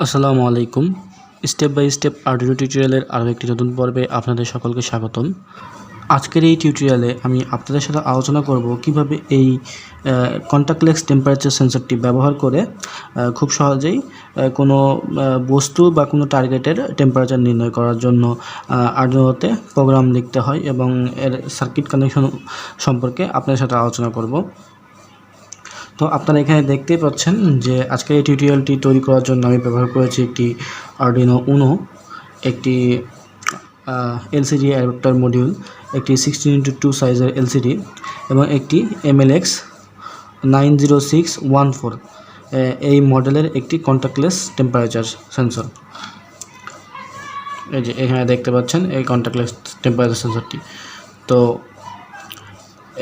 আসসালামু আলাইকুম। Step by step Arduino টিউটোরিয়ালের আরও একটি নতুন পর্বে আপনাদের সকলকে স্বাগতম। আজকের এই টিউটোরিয়ালে আমি আপনাদের সাথে আলোচনা করব কিভাবে এই কন্টাক্টলেস টেম্পারেচার সেন্সরটি ব্যবহার করে খুব সহজেই কোনো বস্তু বা কোনো টার্গেটের টেম্পারেচার নির্ণয় করার জন্য আরডুইনোতে প্রোগ্রাম লিখতে হয় এবং এর সার্কিট কানেকশন সম্পর্কে আপনাদের সাথে আলোচনা করব। তো আপনারা এখানে দেখতেই পাচ্ছেন যে আজকের এই টিউটোরিয়ালটি তৈরি করার জন্য আমি ব্যবহার করেছি একটি আরডুইনো UNO, একটি এলসিডি অ্যাডাপ্টার মডিউল, একটি 16x2 সাইজের এলসিডি এবং একটি MLX90614 এই মডেলের একটি কন্ট্যাক্টলেস টেম্পারেচার সেন্সর। এই যে এখানে দেখতে পাচ্ছেন এই কন্ট্যাক্টলেস টেম্পারেচার সেন্সরটি। তো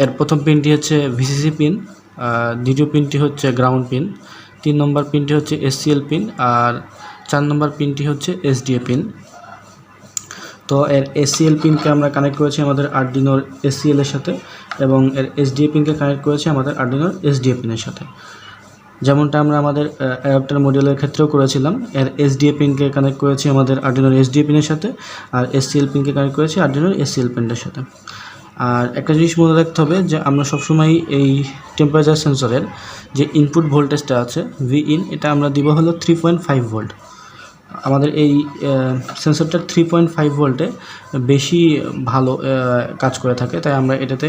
এর প্রথম পিনটি হচ্ছে ভিসিসি পিন, দ্বিতীয় পিনটি হচ্ছে গ্রাউন্ড পিন, 3 নম্বর পিনটি হচ্ছে SCL পিন আর 4 নম্বর পিনটি হচ্ছে SDA পিন। তো এর SCL পিনকে আমরা কানেক্ট করেছি আমাদের আরডুইনোর SCL এর সাথে এবং এর SDA পিনকে কানেক্ট করেছি আমাদের আরডুইনোর SDA পিনের সাথে, যেমনটা আমরা আমাদের অ্যাডাপ্টার মডিউলের ক্ষেত্রেও করেছিলাম। এর SDA পিনকে কানেক্ট করেছি আমাদের আরডুইনোর SDA পিনের সাথে আর SCL পিনকে কানেক্ট করেছি আরডুইনোর SCL পিনের সাথে। আর একটা জিনিস মনে রাখতে হবে যে আমরা সবসময় এই টেম্পারেচার সেন্সরের যে ইনপুট ভোল্টেজটা আছে Vin, এটা আমরা দিব হলো 3.5 ভোল্ট। আমাদের এই সেন্সরটা 3.5 ভোল্টে বেশি ভালো কাজ করে থাকে, তাই আমরা এটাতে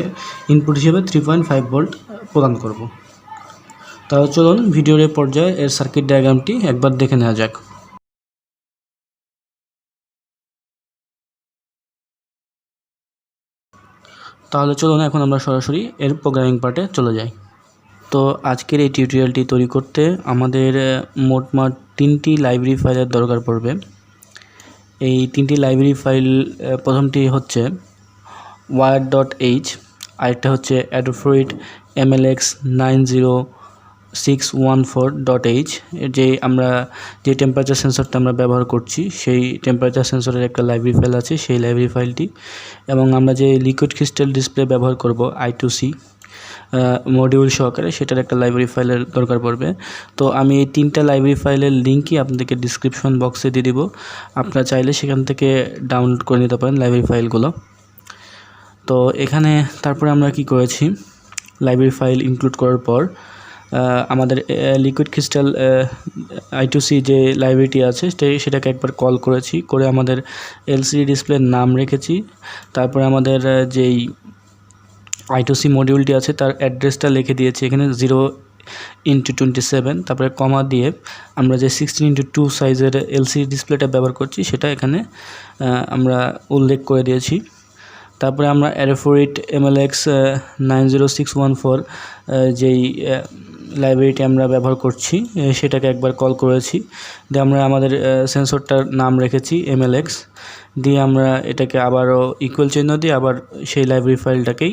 ইনপুট হিসেবে 3.5 ভোল্ট প্রদান করব। তাহলে চলুন ভিডিওর এই পর্যায়ে এর সার্কিট ডায়াগ্রামটি একবার দেখে নেওয়া যাক। তাহলে চলুন এখন আমরা সরাসরি এর প্রোগ্রামিং পার্টে চলে যাই। তো আজকের এই টিউটোরিয়ালটি তৈরি করতে আমাদের মোটমাট 3টি লাইব্রেরি ফাইলের দরকার পড়বে। এই 3টি লাইব্রেরি ফাইল, প্রথমটি হচ্ছে wire.h, আরেকটা হচ্ছে Adafurite MLX90614.h, যে টেম্পারেচার সেন্সরটা আমরা ব্যবহার করছি সেই টেম্পারেচার সেন্সরের একটা লাইব্রেরি ফাইল আছে, সেই লাইব্রেরি ফাইলটি, এবং আমরা যে লিকুইড ক্রিস্টাল ডিসপ্লে ব্যবহার করব I2C মডিউল সহকারে, সেটার একটা লাইব্রেরি ফাইলের দরকার পড়বে। তো আমি এই 3টা লাইব্রেরি ফাইলের লিঙ্কই আপনাদেরকে ডিসক্রিপশন বক্সে দিয়ে দিব, আপনারা চাইলে সেখান থেকে ডাউনলোড করে নিতে পারেন লাইব্রেরি ফাইলগুলো। তো এখানে তারপরে আমরা কি করেছি, লাইব্রেরি ফাইল ইনক্লুড করার পর আমাদের লিকুইড ক্রিস্টাল I2C যে লাইব্রেরিটি আছে সেটাকে একবার কল করেছি, করে আমাদের এলসিডি ডিসপ্লের নাম রেখেছি। তারপরে আমাদের যেই I2C মডিউলটি আছে তার অ্যাড্রেসটা লিখে দিয়েছি এখানে 0x27, তারপরে কমা দিয়ে আমরা যে 16x2 সাইজের এলসিডি ডিসপ্লেটা ব্যবহার করছি সেটা এখানে আমরা উল্লেখ করে দিয়েছি। তারপরে আমরা Adafurite MLX90614 যেই লাইব্রেরিটি আমরা ব্যবহার করছি সেটাকে একবার কল করেছি, দিয়ে আমরা আমাদের সেন্সরটার নাম রেখেছি MLX, দিয়ে আমরা এটাকে আবারও ইকুয়াল চিহ্ন দিয়ে আবার সেই লাইব্রেরি ফাইলটাকেই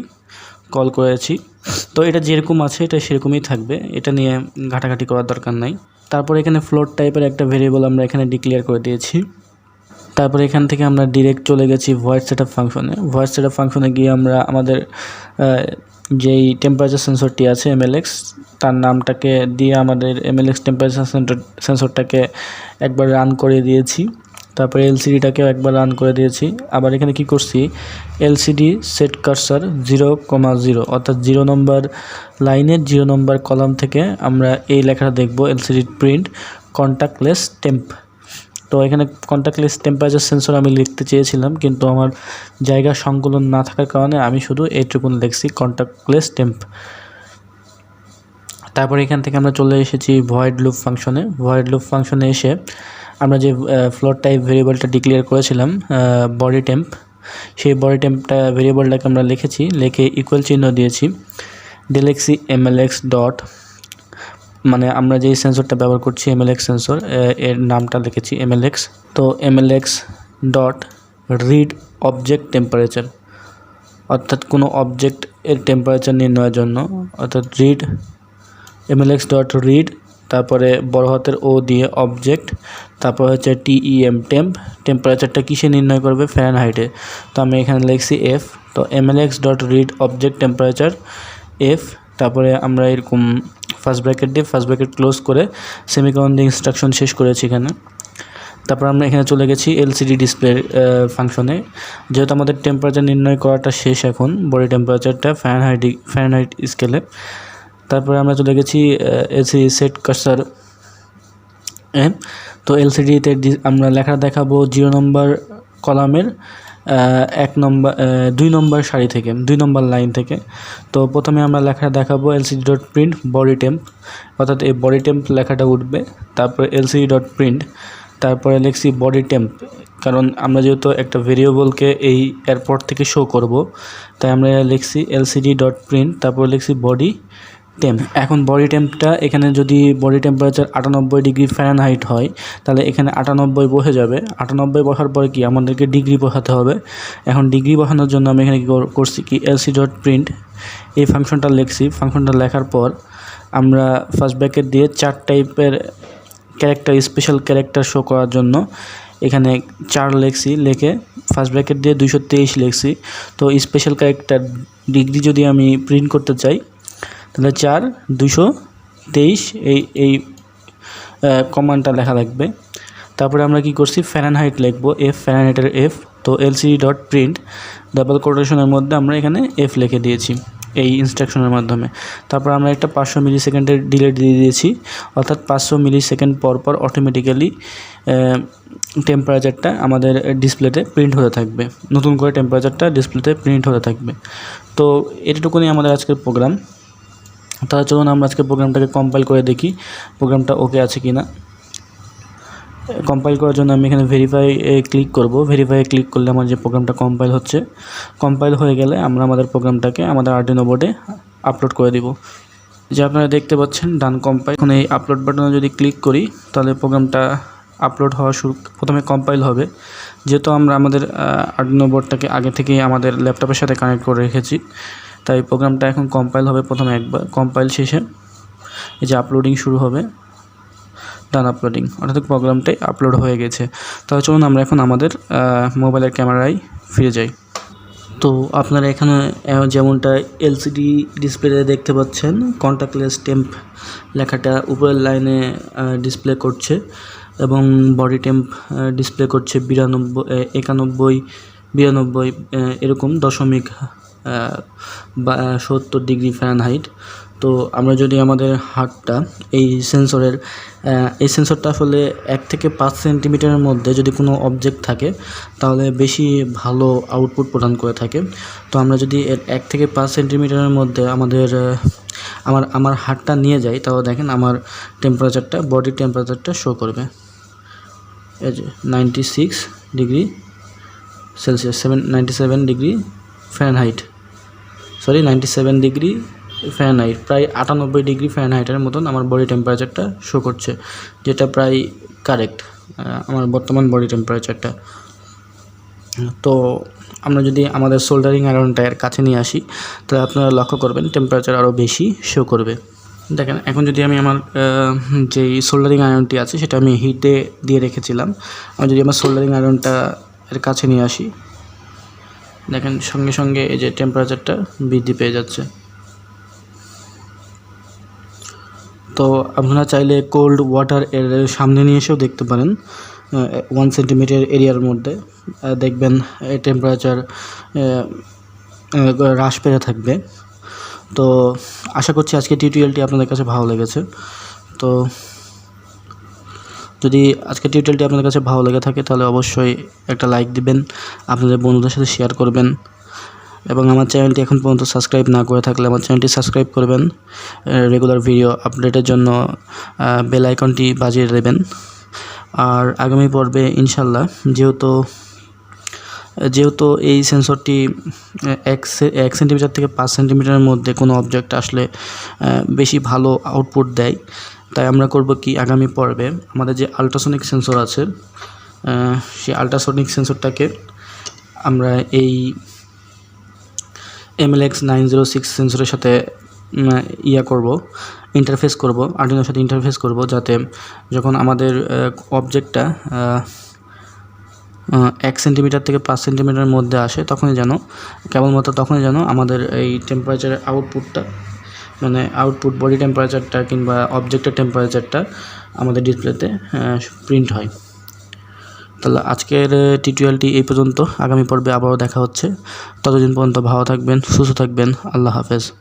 কল করেছি। তো এটা যেরকম আছে এটা সেরকমই থাকবে, এটা নিয়ে ঘাটাঘাটি করার দরকার নাই। তারপরে এখানে ফ্লোট টাইপের একটা ভেরিয়েবল আমরা এখানে ডিক্লেয়ার করে দিয়েছি। তারপরে এখান থেকে আমরা ডিরেক্ট চলে গেছি ভয়েস সেটআপ ফাংশনে। ভয়েস সেটআপ ফাংশনে গিয়ে আমরা আমাদের যেই টেম্পারেচার সেন্সরটি আছে MLX, তার নামটাকে দিয়ে আমাদের MLX টেম্পারেচার সেন্সরটাকে একবার রান করে দিয়েছি। তারপরে এলসিডিটাকেও একবার রান করে দিয়েছি। আবার এখানে কি করছি, এলসিডি সেট কার্সার 0,0, অর্থাৎ 0 নম্বর লাইনের 0 নম্বর কলাম থেকে আমরা এই লেখাটা দেখব, এলসিডি প্রিন্ট কন্টাক্টলেস টেম্প। তো এখানে কন্টাক্টলেস টেম্পারেচার সেন্সর আমি লিখতে চেয়েছিলাম, কিন্তু আমার জায়গা সংকলন না থাকার কারণে আমি শুধু এইটুকুন লিখছি, কন্টাক্টলেস টেম্প। তারপরে এখান থেকে আমরা চলে এসেছি ভয়েড লুপ ফাংশনে। ভয়েড লুপ ফাংশনে এসে আমরা যে ফ্লোট টাইপ ভেরিয়েবলটা ডিক্লেয়ার করেছিলাম বডি টেম্প, সেই বডি টেম্পটা ভেরিয়েবলটাকে আমরা লিখেছি, লিখে ইকুয়াল চিহ্ন দিয়েছি, দিয়ে লিখছি MLX ডট, মানে আমরা যেই সেন্সরটা ব্যবহার করছি MLX সেন্সর, এর নামটা লিখেছি MLX। তো MLX dot read object temperature, অর্থাৎ কোনো অবজেক্ট এর টেম্পারেচার নির্ণয়ের জন্য, অর্থাৎ রিড MLX ডট রিড, তারপরে বড় হাতের O দিয়ে অবজেক্ট, তারপর হচ্ছে TEM টেম্প, টেম্পারেচারটা কিসে নির্ণয় করবে, ফ্যারেনহাইটে। তো আমি এখানে লিখছি F। তো MLX dot read object temperature F, তারপরে আমরা এরকম ফার্স্ট ব্র্যাকেট দিয়ে ফার্স্ট ব্র্যাকেট ক্লোজ করে সেমিকোলন দিয়ে ইনস্ট্রাকশন শেষ করেছি এখানে। তারপর আমরা এখানে চলে গেছি এলসিডি ডিসপ্লে ফাংশনে। যেহেতু আমাদের টেম্পারেচার নির্ণয় করাটা শেষ এখন, বডি টেম্পারেচারটা ফারেনহাইট স্কেলে। তারপরে আমরা চলে গেছি এলসিডি সেট কার্সার। তো এলসিডিতে আমরা লেখা দেখাবো 0 নম্বর কলামের 2 নম্বর সারি থেকে, 2 নম্বর লাইন থেকে। তো প্রথমে আমরা লেখা দেখাবো LCD dot print body temp, অর্থাৎ এই বডি টেম্প লেখাটা উঠবে। তারপরে এলসিডি ডট প্রিন্ট, তারপরে লিখছি বডি টেম্প, কারণ আমরা যেহেতু একটা ভেরিয়েবলকে এই এরপর থেকে শো করব, তাই আমরা লিখছি এলসিডি ডট প্রিন্ট, তারপরে লিখছি বডি টেম্প। এখন বডি টেম্পটা এখানে যদি বডি টেম্পারেচার 98 ডিগ্রি ফারেনহাইট হয়, তাহলে এখানে 98 বসে যাবে। 98 বসার পরে কি আমাদেরকে ডিগ্রি বসাতে হবে। এখন ডিগ্রি বসানোর জন্য আমি এখানে করছি কি এলসি ডট প্রিন্ট, এই ফাংশনটা লিখছি। ফাংশনটা লেখার পর আমরা ফার্স্ট ব্র্যাকেট দিয়ে 4 টাইপের ক্যারেক্টার, স্পেশাল ক্যারেক্টার শো করার জন্য এখানে 4 লিখছি, লিখে ফার্স্ট ব্র্যাকেট দিয়ে 223 লিখছি। তো স্পেশাল ক্যারেক্টার ডিগ্রি যদি আমি প্রিন্ট করতে চাই, তাহলে 4 223 এই কমান্ডটা লেখা লাগবে। তারপরে আমরা কি করছি, ফারেনহাইট লিখবো, ফারেনহাইটের এফ। তো এলসিডি ডট প্রিন্ট ডাবল কোটেশনের মধ্যে আমরা এখানে এফ লিখে দিয়েছি এই ইনস্ট্রাকশনের মাধ্যমে। তারপর আমরা একটা 500 মিলি সেকেন্ডের ডিলে দিয়ে দিয়েছি, অর্থাৎ 500 মিলি সেকেন্ড পর পর অটোমেটিক্যালি টেম্পারেচারটা আমাদের ডিসপ্লেতে প্রিন্ট হতে থাকবে, নতুন করে টেম্পারেচারটা ডিসপ্লেতে প্রিন্ট হতে থাকবে। তো এটুকুনি আমাদের আজকের প্রোগ্রাম। তাহলে চলুন আমরা আজকে প্রোগ্রামটাকে কম্পাইল করে দেখি প্রোগ্রামটা ওকে আছে কি না। কম্পাইল করার জন্য আমি এখানে ভেরিফাই ক্লিক করব। ভেরিফাই ক্লিক করলে আমার যে প্রোগ্রামটা কম্পাইল হচ্ছে, কম্পাইল হয়ে গেলে আমরা আমাদের প্রোগ্রামটাকে আমাদের আরডুইনো বোর্ডে আপলোড করে দিব। যে আপনারা দেখতে পাচ্ছেন ডান কম্পাইল। এখন এই আপলোড বাটনে যদি ক্লিক করি, তাহলে প্রোগ্রামটা আপলোড হওয়া প্রথমে কম্পাইল হবে। যেহেতু আমরা আমাদের আরডুইনো বোর্ডটাকে আগে থেকেই আমাদের ল্যাপটপের সাথে কানেক্ট করে রেখেছি, তাই প্রোগ্রামটা এখন কম্পাইল হবে প্রথমে একবার। কম্পাইল শেষে এই যে আপলোডিং শুরু হবে, ডান আপলোডিং, অর্থাৎ প্রোগ্রামটাই আপলোড হয়ে গেছে। তাহলে চলুন আমরা এখন আমাদের মোবাইলের ক্যামেরায় ফিরে যাই। তো আপনারা এখানে যেমনটা এলসিডি ডিসপ্লেতে দেখতে পাচ্ছেন, কন্টাক্টলেস টেম্প লেখাটা উপরের লাইনে ডিসপ্লে করছে এবং বডি টেম্প ডিসপ্লে করছে 92 এরকম 0.70 ডিগ্রি ফারেনহাইট। তো আমরা যদি আমাদের হাতটা এই সেন্সরটা আসলে 1 থেকে 5 সেন্টিমিটারের মধ্যে যদি কোনো অবজেক্ট থাকে, তাহলে বেশি ভালো আউটপুট প্রদান করে থাকে। তো আমরা যদি 1 থেকে 5 সেন্টিমিটারের মধ্যে আমার হাতটা নিয়ে যাই, তাহলে দেখেন আমার টেম্পারেচারটা, বডি টেম্পারেচারটা শো করবে এই যে 96 degree Celsius, 97 degree Fahrenheit, 97 degree Fahrenheit, প্রায় 98 ডিগ্রি ফারেনহাইটের মতন আমার বডি টেম্পারেচারটা শো করছে, যেটা প্রায় কারেক্ট আমার বর্তমান বডি টেম্পারেচারটা। তো আমরা যদি আমাদের সোল্ডারিং আয়রনটা এর কাছে নিয়ে আসি, তাহলে আপনারা লক্ষ্য করবেন টেম্পারেচার আরও বেশি শো করবে। দেখেন এখন যদি আমি আমার যেই সোল্ডারিং আয়রনটি আছে সেটা আমি হিটে দিয়ে রেখেছিলাম, আমি যদি আমার সোল্ডারিং আয়রনটা এর কাছে নিয়ে আসি, দেখেন সঙ্গে সঙ্গে এই যে টেম্পারেচারটা বৃদ্ধি পেয়ে যাচ্ছে। তো আপনারা চাইলে কোল্ড ওয়াটার এর সামনে নিয়ে এসেও দেখতে পারেন, 1 সেন্টিমিটার এরিয়ার মধ্যে দেখবেন টেম্পারেচার হ্রাস পেতে থাকবে। তো আশা করছি আজকের টিউটোরিয়ালটি আপনাদের কাছে ভালো লেগেছে। তো যদি আজকের টিউটোরিয়ালটি আপনাদের কাছে ভালো লেগে থাকে, তাহলে অবশ্যই একটা লাইক দিবেন, আপনাদের বন্ধুদের সাথে শেয়ার করবেন এবং আমার চ্যানেলটি এখন পর্যন্ত সাবস্ক্রাইব না করে থাকলে আমার চ্যানেলটি সাবস্ক্রাইব করবেন। রেগুলার ভিডিও আপডেটের জন্য বেল আইকনটি বাজিয়ে দেবেন। আর আগামী পর্বে ইনশাল্লাহ, যেহেতু এই সেন্সরটি 1 সেন্টিমিটার থেকে 5 সেন্টিমিটারের মধ্যে কোনো অবজেক্ট আসলে বেশি ভালো আউটপুট দেয়, তাই আমরা করব কি, আগামী পর্বে আমাদের যে আল্ট্রাসনিক সেন্সর আছে, সেই আল্ট্রাসনিক সেন্সরটাকে আমরা এই MLX906 সেন্সরের সাথে ইন্টারফেস করব, আরডুইনোর সাথে ইন্টারফেস করব, যাতে যখন আমাদের অবজেক্টটা 1 সেন্টিমিটার থেকে 5 সেন্টিমিটারের মধ্যে আসে, তখনই যেন আমাদের এই টেম্পারেচারের আউটপুটটা মানে আউটপুট বডি টেম্পারেচারটা কিংবা অবজেক্টের টেম্পারেচারটা আমাদের ডিসপ্লেতে প্রিন্ট হয়। তাহলে আজকের টিউটোরিয়ালটি এই পর্যন্ত। আগামী পর্বে আবারও দেখা হচ্ছে। ততদিন পর্যন্ত ভালো থাকবেন, সুস্থ থাকবেন। আল্লাহ হাফেজ।